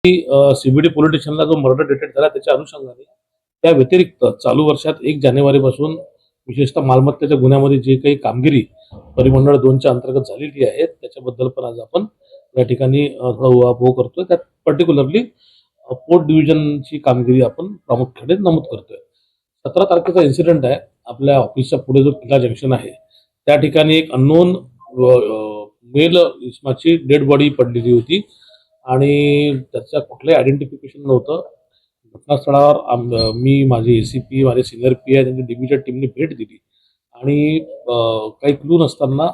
CBD police स्टेशनला जो murder detect झाला त्याच्या अनुषंगाने त्या व्यतिरिक्त चालू वर्षात 1 जानेवारीपासून विशेषतः मालमत्तेच्या गुन्ह्यामध्ये जे काही कामगिरी परिमंडळ 2च्या अंतर्गत झालेली आहे त्याच्याबद्दल पण आज आपण या ठिकाणी थोडा उहापोह करतोय. त्यात पर्टिक्युलरली पोर्ट डिव्हिजनची कामगिरी आपण प्रामुख्याने नमूद करतोय. 17 तारखेचा इन्सिडेंट आहे. आपल्या ऑफिसच्या पुढे जो किल्ला जंक्शन आहे त्या ठिकाणी एक अननोन मेल इसमाची डेड बॉडी पडलेली होती आणि त्याचं कुठलंही आयडेंटिफिकेशन नव्हतं. घटनास्थळावर मी, माझे एसीपी, माझे सिनियर पीआय त्यांच्या डीबीच्या टीमने भेट दिली आणि काही क्लू नसताना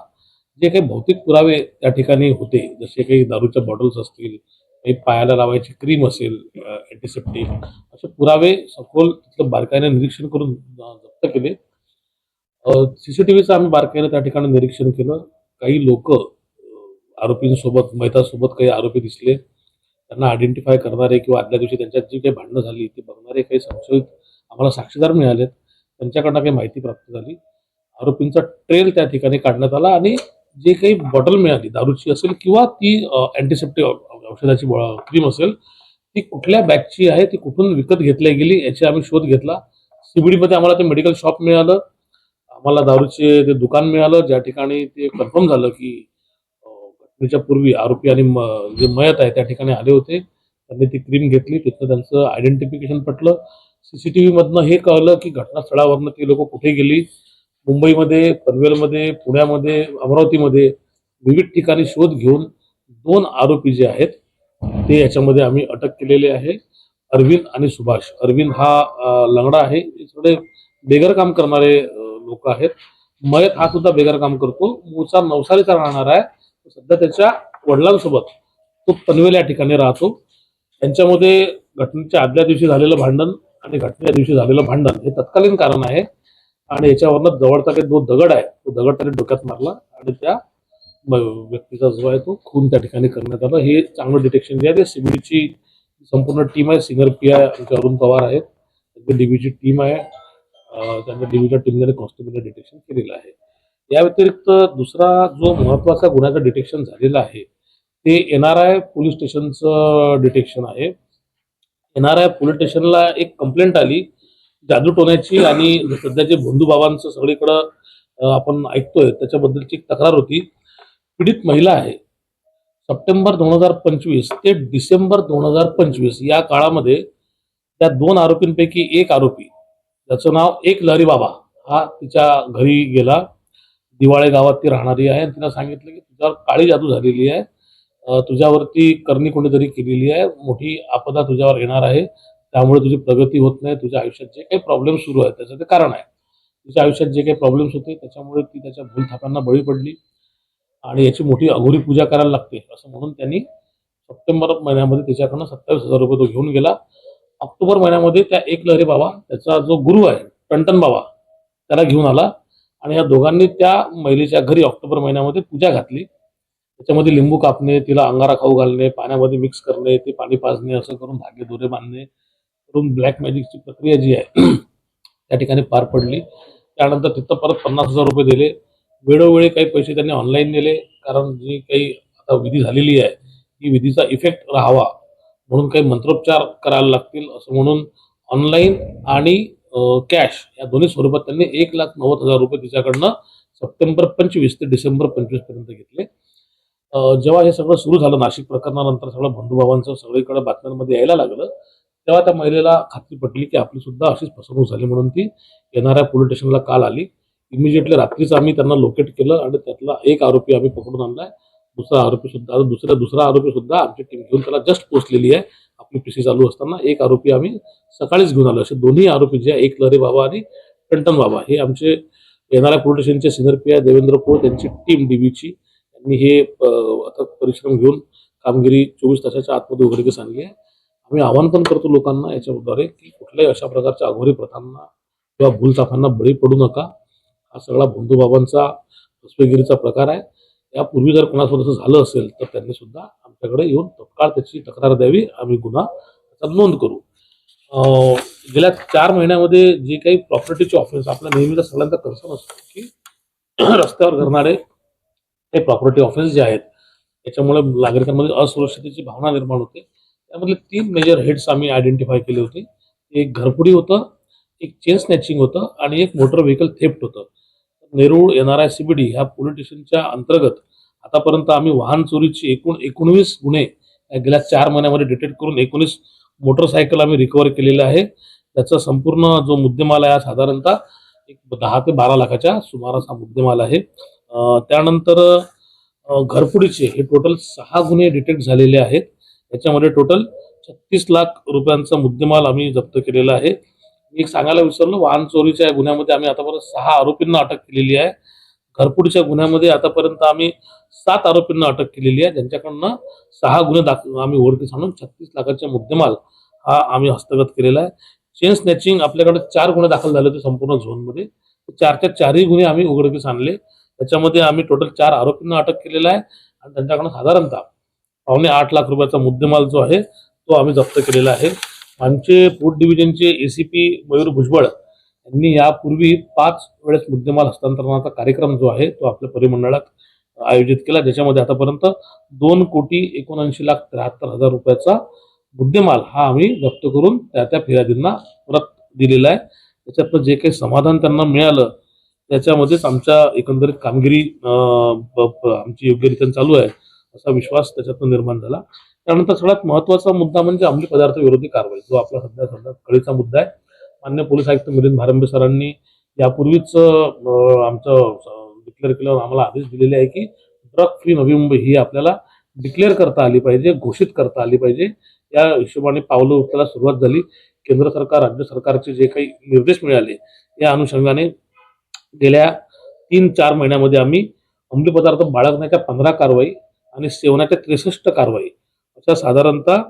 जे काही भौतिक पुरावे त्या ठिकाणी होते, जसे काही दारूच्या बॉटल्स असतील, काही पायाला लावायची क्रीम असेल, अँटीसेप्टिक, असे पुरावे सखोल तिथलं बारकाईने निरीक्षण करून जप्त केले. सीसीटीव्हीचं आम्ही बारकाईने त्या ठिकाणी निरीक्षण केलं. काही लोक आरोपींसोबत, मैतासोबत काही आरोपी दिसले. त्यांना आयडेंटिफाय करणारे किंवा आदल्या दिवशी त्यांच्यात जी काही भांडणं झाली ती बघणारे काही संशयित आम्हाला साक्षीदार मिळालेत. त्यांच्याकडनं काही माहिती प्राप्त झाली. आरोपींचा ट्रेल त्या ठिकाणी काढण्यात आला आणि जे काही बॉटल मिळाली दारूची असेल किंवा ती अँटीसेप्टिक औषधाची क्रीम असेल, ती कुठल्या बॅचची आहे, ती कुठून विकत घेतली गेली याची आम्ही शोध घेतला. सीबीडीमध्ये आम्हाला ते मेडिकल शॉप मिळालं, आम्हाला दारूचे ते दुकान मिळालं, ज्या ठिकाणी ते कन्फर्म झालं की घटनेच्या पूर्वी आरोपी आणि जे मयत आहे त्या ठिकाणी आले होते. त्यांनी ती क्रीम घेतली, तिथं त्यांचं आयडेंटिफिकेशन पटलं. सीसीटीव्ही मधनं हे कळलं की घटनास्थळावरनं ती लोक कुठे गेली. मुंबईमध्ये, पनवेलमध्ये, पुण्यामध्ये, अमरावतीमध्ये विविध ठिकाणी शोध घेऊन 2 आरोपी जे आहेत ते याच्यामध्ये आम्ही अटक केलेले आहे. अरविंद आणि सुभाष. अरविंद हा लंगडा आहे, थोडे बेघर काम करणारे लोक आहेत. मयत हा सुद्धा बेघर काम करतो, मूळचा नवसारीचा राहणार आहे. सध्या त्याच्या वडिलांसोबत तो पनवेल या ठिकाणी राहतो. त्यांच्यामध्ये घटनेच्या आदल्या दिवशी झालेलं भांडण आणि घटनेच्या दिवशी झालेलं भांडण हे तत्कालीन कारण आहे आणि याच्यावरनं जवळचा काही 2 दगड आहे, तो दगड त्याने डोक्यात मारला आणि त्या व्यक्तीचा जो आहे तो खून त्या ठिकाणी करण्यात आला. हे चांगलं डिटेक्शन जे आहे ते सीबीडीची संपूर्ण टीम आहे. सिनियर पीआय आमचे अरुण पवार आहेत, त्यांची डीबीची टीम आहे. त्यांच्या डीबीच्या टीमने कॉन्स्टेबलने डिटेक्शन केलेलं आहे. या व्यतिरिक्त दुसरा जो महत्वाचा गुन्ह्याचं डिटेक्शन झालेलं आहे ते एनआरआय पोलीस स्टेशनचं डिटेक्शन आहे. एनआरआय पोलीस स्टेशनला एक कंप्लेंट आली जादूटोण्याची आणि सध्याचे भोंदूबाबांचं सगळीकडं आपण ऐकतोय त्याच्याबद्दलची एक तक्रार होती. पीडित महिला आहे. सप्टेंबर 2025 ते डिसेंबर 2025 या काळामध्ये त्या 2 आरोपींपैकी एक आरोपी, त्याचं नाव एक लहरी बाबा, हा तिच्या घरी गेला. दिवाळे गावात ती राहणारी आहे. तिला सांगितलं की तुझ्यावर काळी जादू झालेली आहे, तुझ्यावरती करणी कोणीतरी केलेली आहे, मोठी आपदा तुझ्यावर येणार आहे, त्यामुळे तुझी प्रगती होत नाही, तुझ्या आयुष्यात जे काही प्रॉब्लेम सुरू आहेत त्याचं ते कारण आहे. तिच्या आयुष्यात जे काही प्रॉब्लेम्स होते त्याच्यामुळे ती त्याच्या भूलथापांना बळी पडली आणि याची मोठी अघोरी पूजा करायला लागते असं म्हणून त्यांनी सप्टेंबर महिन्यामध्ये तिच्याकडनं 27,000 रुपये तो घेऊन गेला. ऑक्टोबर महिन्यामध्ये त्या एक लहरी बाबा, त्याचा जो गुरु आहे टंटन बाबा, त्याला घेऊन आला आणि या दोघांनी त्या महिलेच्या घरी ऑक्टोबर महिन्यामध्ये पूजा घातली. त्याच्यामध्ये लिंबू कापणे, तिला अंगारा खाऊ घालणे, पाण्यामध्ये मिक्स करणे, ते पाणी पाजणे, असं करून धागे दोरे बांधणे करून ब्लॅक मॅजिकची प्रक्रिया जी आहे त्या ठिकाणी पार पडली. त्यानंतर तिथं परत 50,000 रुपये दिले. वेळोवेळी काही पैसे त्यांनी ऑनलाईन दिले, कारण जी काही आता विधी झालेली आहे ही विधीचा इफेक्ट राहावा म्हणून काही मंत्रोपचार करायला लागतील असं म्हणून ऑनलाईन आणि कॅश या दोन्ही स्वरूपात त्यांनी 1,90,000 रुपये तिच्याकडनं सप्टेंबर 25 ते डिसेंबर 25 पर्यंत घेतले. जेव्हा हे सगळं सुरू झालं, नाशिक प्रकरणानंतर सगळं बंधुभावांचं सगळीकडे बातम्यांमध्ये यायला लागलं, तेव्हा त्या महिलेला खात्री पटली की आपली सुद्धा अशीच फसवणूक झाली म्हणून ती येणाऱ्या पोलीस स्टेशनला काल आली. इमिजिएटली रात्रीच आम्ही त्यांना लोकेट केलं आणि त्यातला एक आरोपी आम्ही पकडून आणलाय. दुसरा आरोपी सुद्धा आमची टीम घेऊन त्याला जस्ट पोहोचलेली आहे. आपली पीसी चालू असताना एक आरोपी आम्ही सकाळीच घेऊन आलो. असे दोन्ही आरोपी जे एक लहरी बाबा आणि टंटन बाबा हे आमचे येणाऱ्या पोलीस स्टेशनचे सिनियर पीआय देवेंद्र पोळ, त्यांची टीम डीबीची, त्यांनी हे अथक परिश्रम घेऊन कामगिरी 24 तासाच्या आतमध्ये उघडकीस आणली आहे. आम्ही आवाहन पण करतो लोकांना याच्याद्वारे की कुठल्याही अशा प्रकारच्या अघोरी प्रथांना किंवा भूलथापांना बळी पडू नका. हा सगळा भोंदूबाबांचा फसवेगिरीचा प्रकार आहे. यापूर्वी जर कोणासोबत असं झालं असेल तर त्यांनी सुद्धा आमच्याकडे येऊन तत्काळ त्याची तक्रार द्यावी, आम्ही गुन्हा त्याचा नोंद करू. गेल्या 4 महिन्यामध्ये जे काही प्रॉपर्टीचे ऑफेन्स, आपल्या नेहमीचा सगळ्यांचा कन्सर्न असतो की रस्त्यावर घडणारे हे प्रॉपर्टी ऑफेन्स जे आहेत त्याच्यामुळे नागरिकांमध्ये असुरक्षिततेची भावना निर्माण होते. त्यामधले 3 मेजर हेड्स आम्ही आयडेंटिफाय केले होते. एक घरफोडी होतं, एक चेन स्नॅचिंग होतं आणि एक मोटर व्हेकल थेफ्ट होतं. नेरूळ एनआरआय सीबीडी ह्या पोलीस स्टेशनच्या अंतर्गत आतापर्यंत आम्ही वाहन चोरीचे एकूण 19 गुन्हे गेल्या 4 महिन्यामध्ये डिटेक्ट करून 19 मोटरसायकल आम्ही रिकव्हर केलेले आहे. त्याचा संपूर्ण जो मुद्देमाल आहे हा साधारणतः एक 10 ते 12 लाखाच्या सुमारास हा मुद्देमाल आहे. त्यानंतर घरफोडीचे हे टोटल 6 गुन्हे डिटेक्ट झालेले आहेत. याच्यामध्ये टोटल 36 लाख रुपयांचा मुद्देमाल आम्ही जप्त केलेला आहे. मी एक सांगायला विसरलो, वाहन चोरीच्या गुन्ह्यामध्ये आम्ही आतापर्यंत 6 आरोपींना अटक केलेली आहे. घरफोडीच्या गुन्ह्यामध्ये आतापर्यंत आम्ही 7 आरोपींना अटक केलेली आहे, ज्यांच्याकडनं 6 गुन्हे आम्ही उघडकीस आणून 36 लाखाचा मुद्देमाल हा आम्ही हस्तगत केलेला आहे. चेन स्नॅचिंग आपल्याकडे 4 गुन्हे दाखल झाले होते संपूर्ण झोनमध्ये. 4च्या 4ही गुन्हे आम्ही उघडकीस आणले. त्याच्यामध्ये आम्ही टोटल 4 आरोपींना अटक केलेला आहे आणि त्यांच्याकडनं साधारणतः 8.25 लाख रुपयाचा मुद्देमाल जो आहे तो आम्ही जप्त केलेला आहे. आमचे पोर्ट डिव्हिजनचे एसीपी मयूर भुजबळ यांनी यापूर्वी 5 वेळेस मुद्देमाल हस्तांतरणाचा कार्यक्रम जो आहे तो आपल्या परिमंडळात आयोजित केला, ज्याच्यामध्ये आतापर्यंत 2,79,73,000 रुपयाचा मुद्देमाल हा आम्ही जप्त करून त्या फिर्यादींना परत दिलेला आहे. त्याच्यातलं जे काही समाधान त्यांना मिळालं त्याच्यामध्येच आमच्या एकंदरीत कामगिरी आमची योग्यरीत्या चालू आहे असा विश्वास त्याच्यातून निर्माण झाला. त्यानंतर सगळ्यात महत्त्वाचा मुद्दा म्हणजे अंमली पदार्थ विरोधी कारवाई, जो आपला सध्या कळीचा मुद्दा आहे. मान्य पोलीस आयुक्त मिलिंद भारंबे सरांनी यापूर्वीच आमचं डिक्लेअर केल्यावर आम्हाला आदेश दिलेले आहे की ड्रग फ्री नवी मुंबई ही आपल्याला डिक्लेअर करता आली पाहिजे, घोषित करता आली पाहिजे. या हिशोबाने पावलं उचलायला सुरुवात झाली. केंद्र सरकार, राज्य सरकारचे जे काही निर्देश मिळाले या अनुषंगाने गेल्या 3-4 महिन्यामध्ये आम्ही अंमली पदार्थ बाळगण्याच्या 15 कारवाई आणि सेवनाच्या 63 कारवाई अशा साधारणतः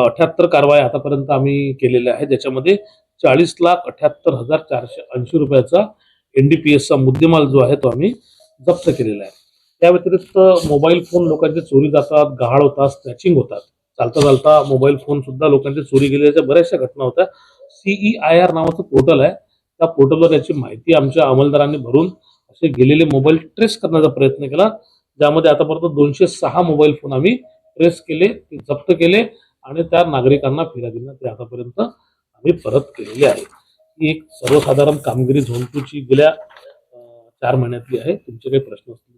78 कारवाई आतापर्यंत आम्ही केलेल्या आहेत, ज्याच्यामध्ये 40,78,480 रुपयाचा NDPSचा मुद्देमाल जो आहे तो आम्ही जप्त केलेला आहे. त्या व्यतिरिक्त मोबाईल फोन लोकांचे चोरी जातात, गहाळ होतात, स्नॅचिंग होतात. चालता चालता मोबाईल फोन सुद्धा लोकांचे चोरी गेलेल्या बऱ्याचशा घटना होत्या. CEIR नावाचं पोर्टल आहे, त्या पोर्टलवर याची माहिती आमच्या अंमलदारांनी भरून असे गेलेले मोबाईल ट्रेस करण्याचा प्रयत्न केला, ज्यामध्ये आतापर्यंत 206 मोबाईल फोन आम्ही ट्रेस केले, ते जप्त केले आणि त्या नागरिकांना, फिर्यादींना ते आतापर्यंत आम्ही परत केलेले आहे. ही एक सर्वसाधारण कामगिरी झोन 2 ची गेल्या 4 महिन्यातली आहे. तुमचे काही प्रश्न असतील